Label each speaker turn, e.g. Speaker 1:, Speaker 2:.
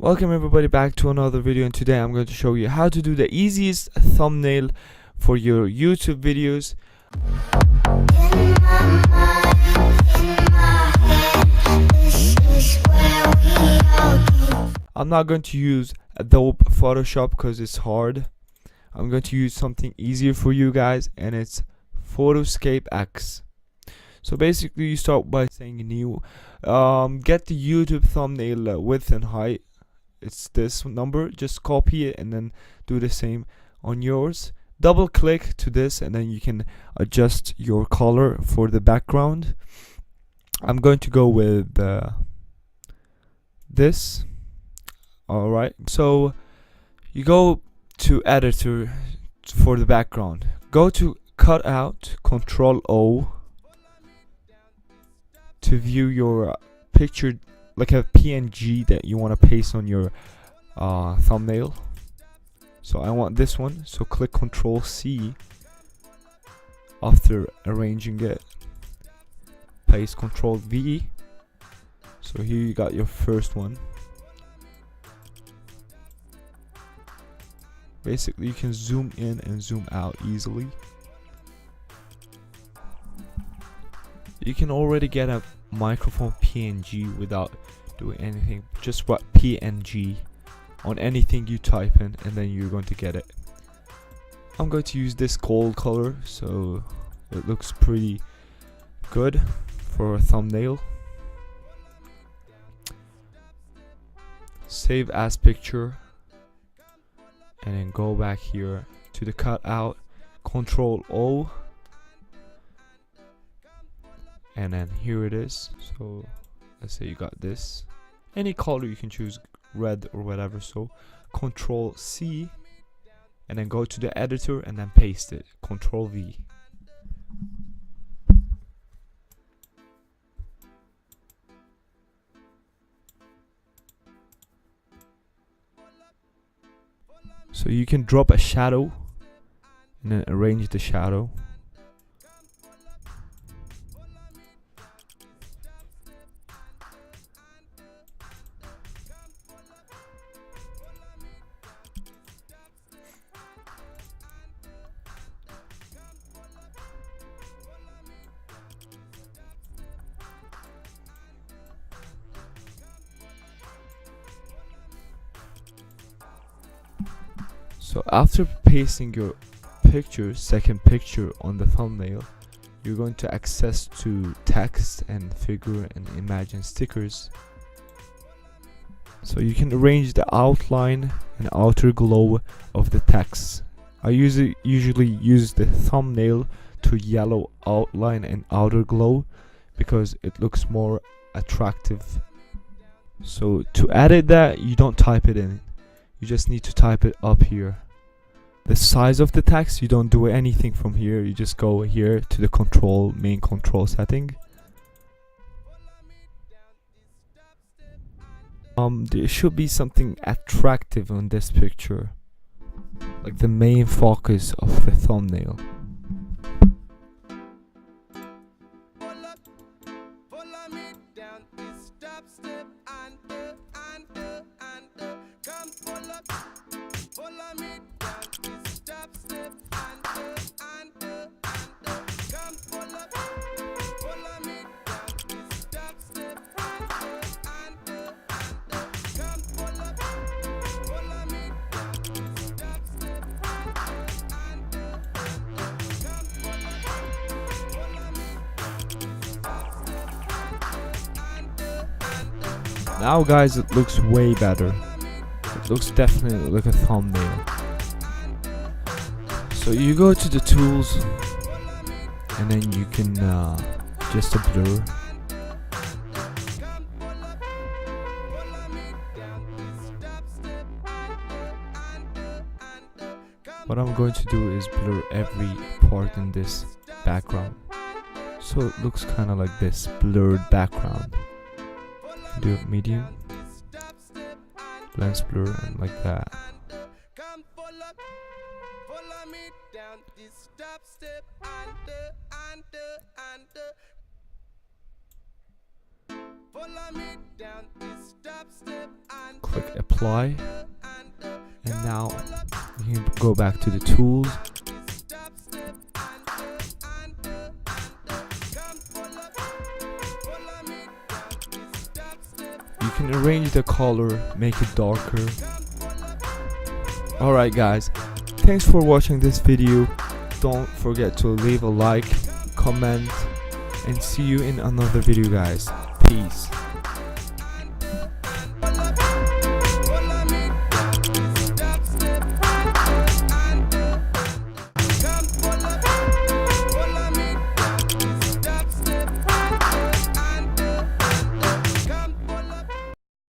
Speaker 1: Welcome everybody back to another video, and today I'm going to show you how to do the easiest thumbnail for your YouTube videos. I'm not going to use Adobe Photoshop because it's hard. I'm going to use something easier for you guys, and it's Photoscape X. So basically you start by saying new, get the YouTube thumbnail width and height. It's this number, just copy it and then do the same on yours. Double click to this and then you can adjust your color for the background. I'm going to go with this. Alright, so you go to editor for the background, go to cutout, Control O to view your picture, like a PNG that you want to paste on your thumbnail. So I want this one, so click Control C after arranging it, paste Control V. So here you got your first one. Basically you can zoom in and zoom out easily. You can already get a microphone PNG without doing anything. Just write PNG on anything you type in and then you're going to get it. I'm going to use this gold color, so it looks pretty good for a thumbnail. Save as picture and then go back here to the cutout, Control O, and then here it is. So let's say you got this, any color you can choose, red or whatever. So Control C and then go to the editor and then paste it, Control V. So you can drop a shadow and then arrange the shadow. So after pasting your picture, second picture on the thumbnail, you're going to access to text and figure and imagine stickers. So you can arrange the outline and outer glow of the text. I usually use the thumbnail to yellow outline and outer glow because it looks more attractive. So to edit that, you don't type it in. You just need to type it up here. The size of the text, you don't do anything from here. You just go here to the main control setting. There should be something attractive on this picture, like the main focus of the thumbnail. Now guys, it looks way better. It looks definitely like a thumbnail. So you go to the tools and then you can just a blur. What I'm going to do is blur every part in this background, so it looks kind of like this blurred background. Do it medium, lens blur, and like that. Click apply, and now you can go back to the tools. You can arrange the color, make it darker. Alright guys, thanks for watching this video. Don't forget to leave a like, comment, and see you in another video guys. Peace.